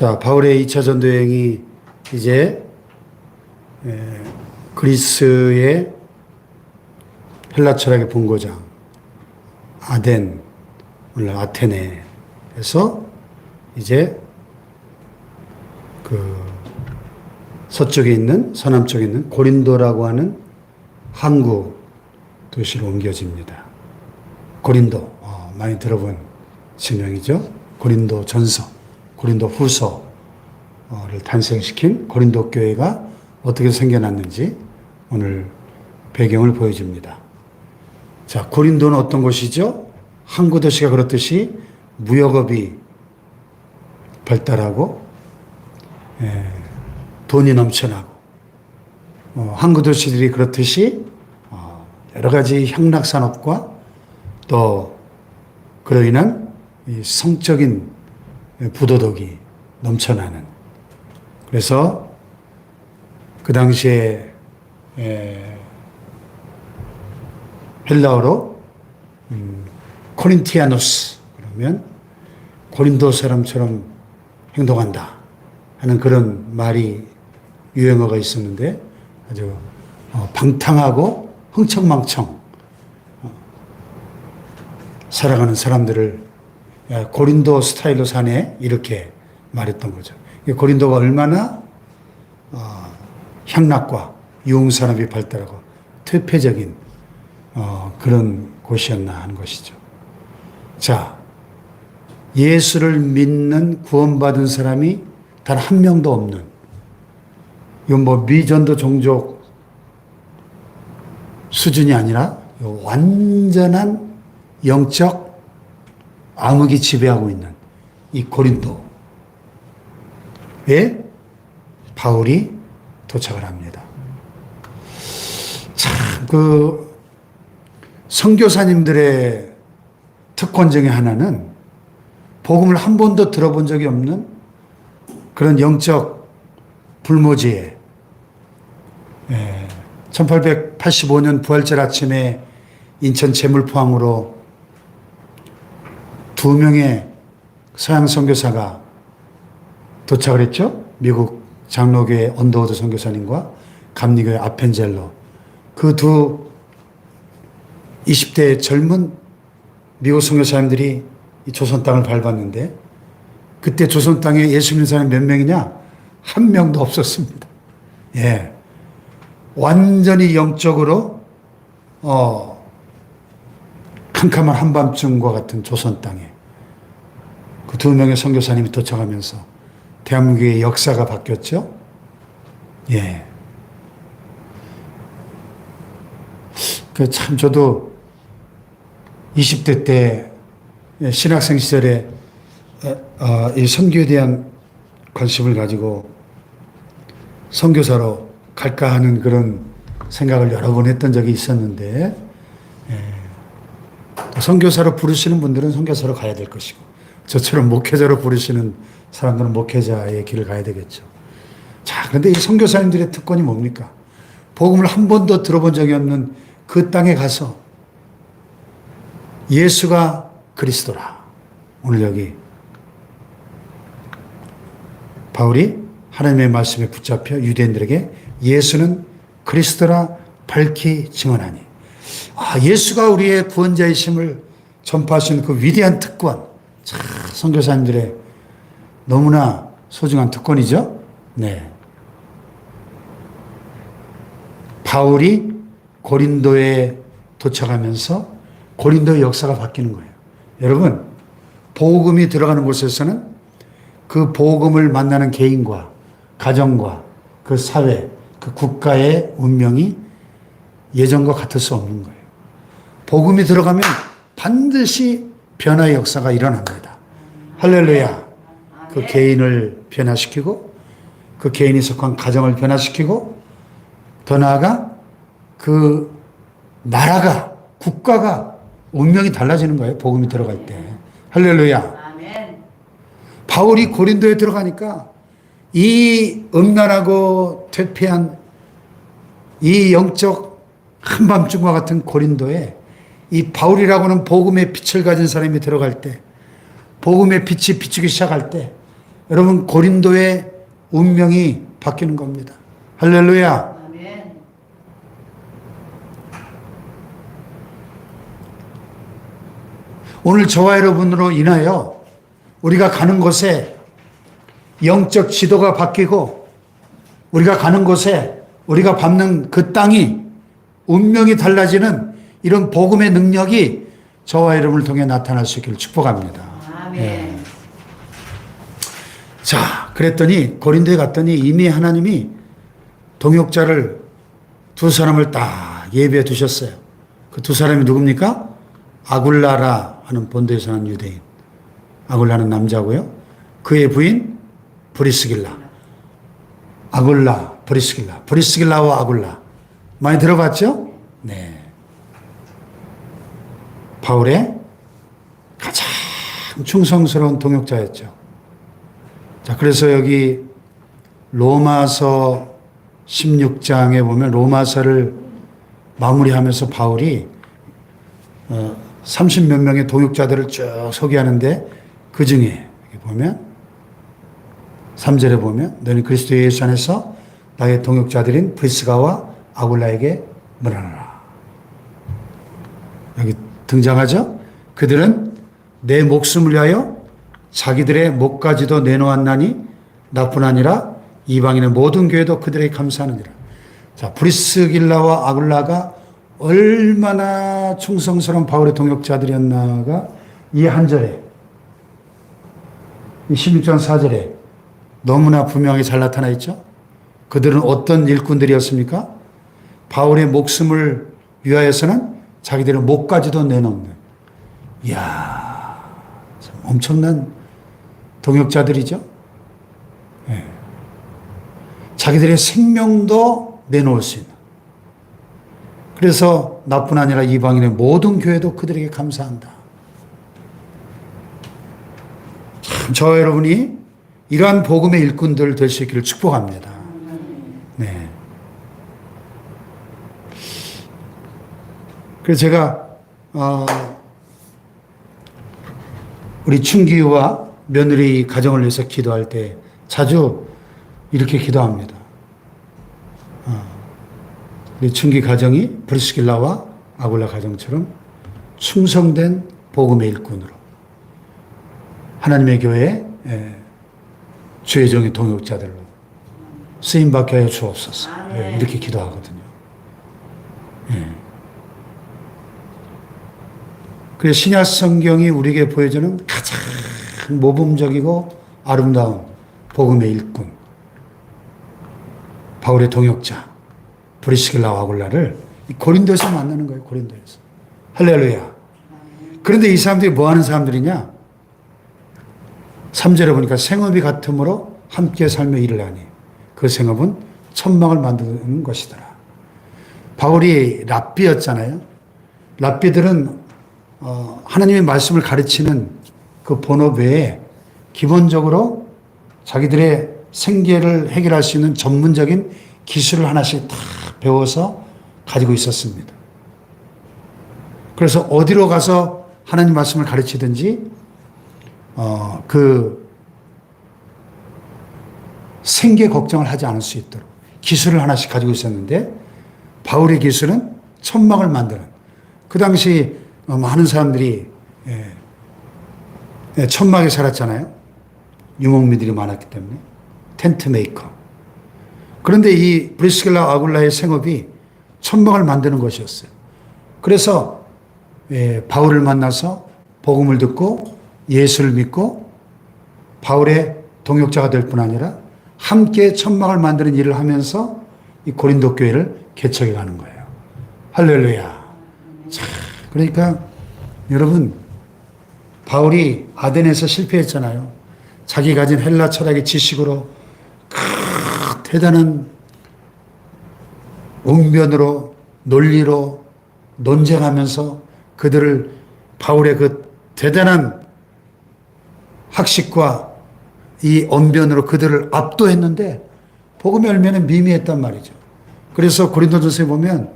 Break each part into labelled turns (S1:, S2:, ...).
S1: 자, 바울의 2차 전도 여행이 이제 그리스의 헬라 철학의 본고장 아덴, 오늘 아테네에서 이제 그 서쪽에 있는, 서남쪽에 있는 고린도라고 하는 항구 도시로 옮겨집니다. 고린도, 많이 들어본 지명이죠. 고린도 전서, 고린도 후서를 탄생시킨 고린도 교회가 어떻게 생겨났는지 오늘 배경을 보여줍니다. 자, 고린도는 어떤 곳이죠? 항구 도시가 그렇듯이 무역업이 발달하고 돈이 넘쳐나고 항구 도시들이 그렇듯이 여러 가지 향락산업과 또 그로 인한 이 성적인 부도덕이 넘쳐나는, 그래서 그 당시에 헬라어로 코린티아노스, 그러면 고린도 사람처럼 행동한다 하는 그런 말이 유행어가 있었는데 아주 방탕하고 흥청망청 살아가는 사람들을 고린도 스타일로 사네, 이렇게 말했던 거죠. 고린도가 얼마나 향락과 유흥산업이 발달하고 퇴폐적인 그런 곳이었나 하는 것이죠. 자, 예수를 믿는 구원받은 사람이 단 한 명도 없는, 이건 뭐 미전도 종족 수준이 아니라 완전한 영적 암흑이 지배하고 있는 이 고린도에 바울이 도착을 합니다. 참, 그 선교사님들의 특권 중에 하나는 복음을 한 번도 들어본 적이 없는 그런 영적 불모지에 1885년 부활절 아침에 인천 제물포항으로 2명의 서양 선교사가 도착을 했죠. 미국 장로교회 언더우드 선교사님과 감리교회 아펜젤로, 그 두 20대 젊은 미국 선교사님들이 이 조선 땅을 밟았는데, 그때 조선 땅에 예수 믿는 사람이 몇 명이냐? 한 명도 없었습니다. 예. 완전히 영적으로 캄캄한 한밤중과 같은 조선 땅에 그 2명의 선교사님이 도착하면서 대한민국의 역사가 바뀌었죠. 예. 그 참, 저도 20대 때 신학생 시절에 이 선교에 대한 관심을 가지고 선교사로 갈까 하는 그런 생각을 여러 번 했던 적이 있었는데, 선교사로 부르시는 분들은 선교사로 가야 될 것이고, 저처럼 목회자로 부르시는 사람들은 목회자의 길을 가야 되겠죠. 자, 그런데 이 선교사님들의 특권이 뭡니까? 복음을 한 번도 들어본 적이 없는 그 땅에 가서 예수가 그리스도라. 오늘 여기 바울이 하나님의 말씀에 붙잡혀 유대인들에게 예수는 그리스도라 밝히 증언하니, 예수가 우리의 구원자이심을 전파하시는 그 위대한 특권, 참 선교사님들의 너무나 소중한 특권이죠. 네. 바울이 고린도에 도착하면서 고린도의 역사가 바뀌는 거예요. 여러분, 복음이 들어가는 곳에서는 그 복음을 만나는 개인과 가정과 그 사회, 그 국가의 운명이 예전과 같을 수 없는 거예요. 복음이 들어가면 반드시 변화의 역사가 일어납니다. 할렐루야. 그 개인을 변화시키고, 그 개인이 속한 가정을 변화시키고, 더 나아가 그 나라가, 국가가 운명이 달라지는 거예요. 복음이 들어갈 때. 할렐루야. 바울이 고린도에 들어가니까 이 음란하고 퇴폐한 이 영적 한밤중과 같은 고린도에 이 바울이라고는 복음의 빛을 가진 사람이 들어갈 때, 복음의 빛이 비추기 시작할 때 여러분 고린도의 운명이 바뀌는 겁니다. 할렐루야.
S2: 아멘.
S1: 오늘 저와 여러분으로 인하여 우리가 가는 곳에 영적 지도가 바뀌고 우리가 가는 곳에 우리가 밟는 그 땅이 운명이 달라지는 이런 복음의 능력이 저와 여러분을 통해 나타날 수 있기를 축복합니다.
S2: 아멘.
S1: 예. 자, 그랬더니 고린도에 갔더니 이미 하나님이 동역자를 두 사람을 딱 예비해 두셨어요. 그 두 사람이 누굽니까? 아굴라라 하는 본도에 사는 유대인. 아굴라는 남자고요. 그의 부인 브리스길라. 아굴라, 브리스길라. 브리스길라와 아굴라. 많이 들어봤죠? 네. 바울의 가장 충성스러운 동역자였죠. 자, 그래서 여기 로마서 16장에 보면 로마서를 마무리하면서 바울이 30몇 명의 동역자들을 쭉 소개하는데 그 중에 보면 3절에 보면 너는 그리스도 예수 안에서 나의 동역자들인 브리스가와 아굴라에게 문안하라. 여기 등장하죠? 그들은 내 목숨을 위하여 자기들의 목까지도 내놓았나니 나뿐 아니라 이방인의 모든 교회도 그들에게 감사하느니라. 자, 브리스길라와 아굴라가 얼마나 충성스러운 바울의 동역자들이었나가 이 한 절에, 이 16장 4절에 너무나 분명히 잘 나타나 있죠? 그들은 어떤 일꾼들이었습니까? 바울의 목숨을 위하여서는 자기들의 목까지도 내놓는. 이야, 참 엄청난 동역자들이죠? 네. 자기들의 생명도 내놓을 수 있는. 그래서 나뿐 아니라 이방인의 모든 교회도 그들에게 감사한다. 참, 저와 여러분이 이러한 복음의 일꾼들 될 수 있기를 축복합니다. 네. 그래서 제가 우리 춘기와 며느리 가정을 위해서 기도할 때 자주 이렇게 기도합니다. 우리 춘기 가정이 브리스길라와 아굴라 가정처럼 충성된 복음의 일꾼으로 하나님의 교회에 주의 종의 동역자들로 쓰임받게 하여 주옵소서. 이렇게 기도하거든요. 그래서 신약 성경이 우리에게 보여주는 가장 모범적이고 아름다운 복음의 일꾼, 바울의 동역자 브리스길라와 아굴라를 고린도에서 만나는 거예요. 고린도에서. 할렐루야. 그런데 이 사람들이 뭐 하는 사람들이냐? 3절에 보니까 생업이 같으므로 함께 살며 일을 하니 그 생업은 천막을 만드는 것이더라. 바울이 랍비였잖아요. 랍비들은 하나님의 말씀을 가르치는 그 본업 외에 기본적으로 자기들의 생계를 해결할 수 있는 전문적인 기술을 하나씩 다 배워서 가지고 있었습니다. 그래서 어디로 가서 하나님 말씀을 가르치든지 그 생계 걱정을 하지 않을 수 있도록 기술을 하나씩 가지고 있었는데 바울의 기술은 천막을 만드는, 그 당시 많은 사람들이 천막에 살았잖아요. 유목민들이 많았기 때문에 텐트 메이커. 그런데 이 브리스길라 아굴라의 생업이 천막을 만드는 것이었어요. 그래서 바울을 만나서 복음을 듣고 예수를 믿고 바울의 동역자가 될 뿐 아니라 함께 천막을 만드는 일을 하면서 이 고린도 교회를 개척해 가는 거예요. 할렐루야. 자, 그러니까 여러분, 바울이 아덴에서 실패했잖아요. 자기 가진 헬라 철학의 지식으로 대단한 웅변으로 논리로 논쟁하면서 그들을 바울의 그 대단한 학식과 이 언변으로 그들을 압도했는데 복음의 열매는 미미했단 말이죠. 그래서 고린도전서에 보면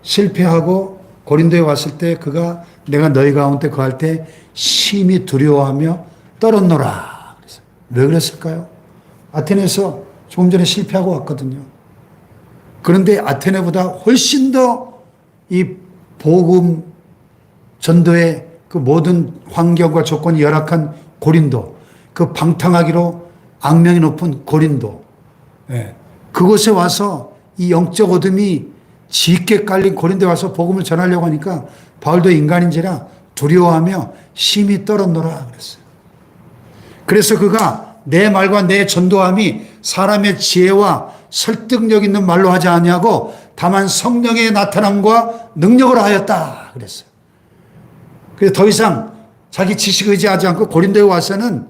S1: 실패하고 고린도에 왔을 때 그가 내가 너희 가운데 거할 때 심히 두려워하며 떨었노라. 왜 그랬을까요? 아테네에서 조금 전에 실패하고 왔거든요. 그런데 아테네보다 훨씬 더 이 복음 전도의 그 모든 환경과 조건이 열악한 고린도, 그 방탕하기로 악명이 높은 고린도, 그곳에 와서 이 영적 어둠이 짙게 깔린 고린도에 와서 복음을 전하려고 하니까 바울도 인간인지라 두려워하며 심히 떨었노라 그랬어요. 그래서 그가 내 말과 내 전도함이 사람의 지혜와 설득력 있는 말로 하지 아니하고 다만 성령의 나타남과 능력으로 하였다 그랬어요. 그래서 더 이상 자기 지식 의지하지 않고 고린도에 와서는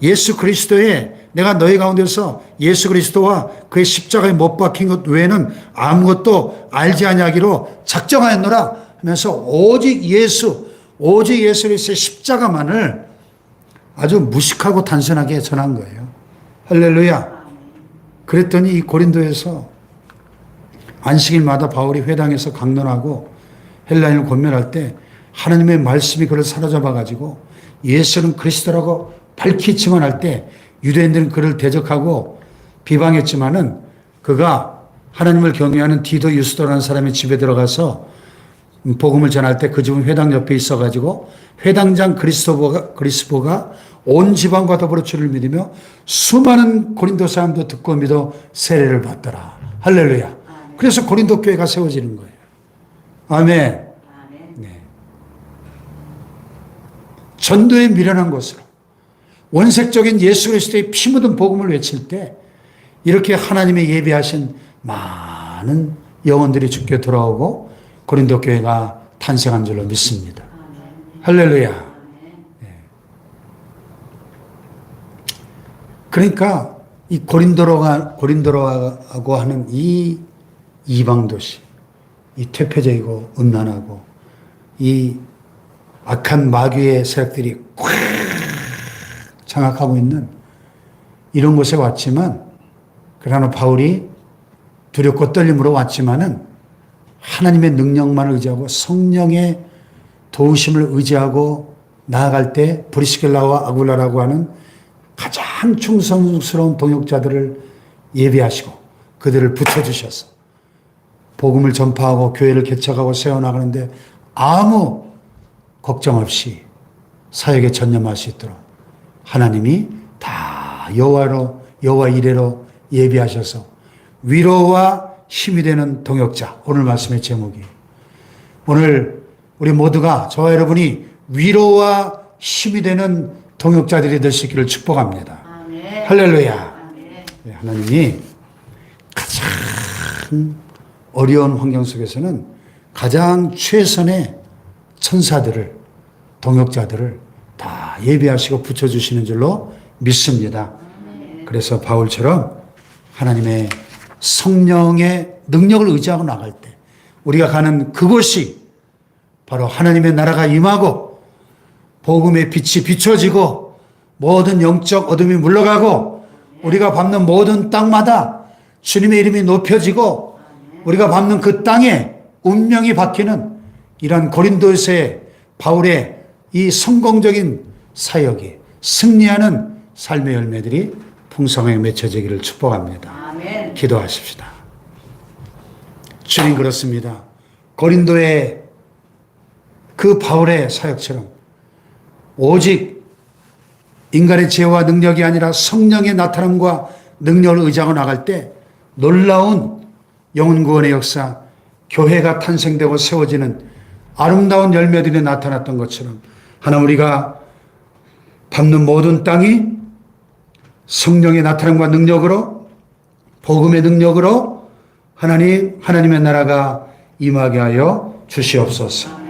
S1: 예수 그리스도의 내가 너희 가운데서 예수 그리스도와 그의 십자가에 못 박힌 것 외에는 아무것도 알지 아니하기로 작정하였노라 하면서 오직 예수 그리스도의 십자가만을 아주 무식하고 단순하게 전한 거예요. 할렐루야. 그랬더니 이 고린도에서 안식일마다 바울이 회당에서 강론하고 헬라인을 권면할 때 하나님의 말씀이 그를 사로잡아 가지고 예수는 그리스도라고 밝히 증언할 때 유대인들은 그를 대적하고 비방했지만은 그가 하나님을 경외하는 디도 유스도라는 사람의 집에 들어가서 복음을 전할 때 그 집은 회당 옆에 있어 가지고 회당장 그리스보가 온 지방과 더불어 주를 믿으며 수많은 고린도 사람도 듣고 믿어 세례를 받더라. 할렐루야. 그래서 고린도 교회가 세워지는 거예요. 아멘. 네. 전도에 미련한 것으로 원색적인 예수 그리스도의 피 묻은 복음을 외칠 때 이렇게 하나님의 예비하신 많은 영혼들이 주께 돌아오고 고린도 교회가 탄생한 줄로 믿습니다. 할렐루야. 네. 그러니까 이 고린도라고 하는 이 이방 도시, 이 퇴폐적이고 음란하고 이 악한 마귀의 세력들이 꽉 장악하고 있는 이런 곳에 왔지만, 그러나 바울이 두렵고 떨림으로 왔지만은 하나님의 능력만을 의지하고 성령의 도우심을 의지하고 나아갈 때 브리스길라와 아굴라라고 하는 가장 충성스러운 동역자들을 예비하시고 그들을 붙여주셔서 복음을 전파하고 교회를 개척하고 세워나가는데 아무 걱정 없이 사역에 전념할 수 있도록 하나님이 다 여호와 이레로 예비하셔서 위로와 힘이 되는 동역자. 오늘 말씀의 제목이, 오늘 우리 모두가, 저와 여러분이 위로와 힘이 되는 동역자들이 될 수 있기를 축복합니다. 아멘. 할렐루야. 아멘. 하나님이 가장 어려운 환경 속에서는 가장 최선의 천사들을, 동역자들을 다 예비하시고 붙여주시는 줄로 믿습니다. 그래서 바울처럼 하나님의 성령의 능력을 의지하고 나갈 때 우리가 가는 그곳이 바로 하나님의 나라가 임하고 복음의 빛이 비춰지고 모든 영적 어둠이 물러가고 우리가 밟는 모든 땅마다 주님의 이름이 높여지고 우리가 밟는 그 땅에 운명이 바뀌는 이런 고린도에서의 바울의 이 성공적인 사역이 승리하는 삶의 열매들이 풍성하게 맺혀지기를 축복합니다. 아멘. 기도하십시다. 주님, 그렇습니다. 고린도의 그 바울의 사역처럼 오직 인간의 지혜와 능력이 아니라 성령의 나타남과 능력을 의지하고 나갈 때 놀라운 영혼 구원의 역사, 교회가 탄생되고 세워지는 아름다운 열매들이 나타났던 것처럼 하나님, 우리가 밟는 모든 땅이 성령의 나타남과 능력으로, 복음의 능력으로 하나님의 나라가 임하게 하여 주시옵소서.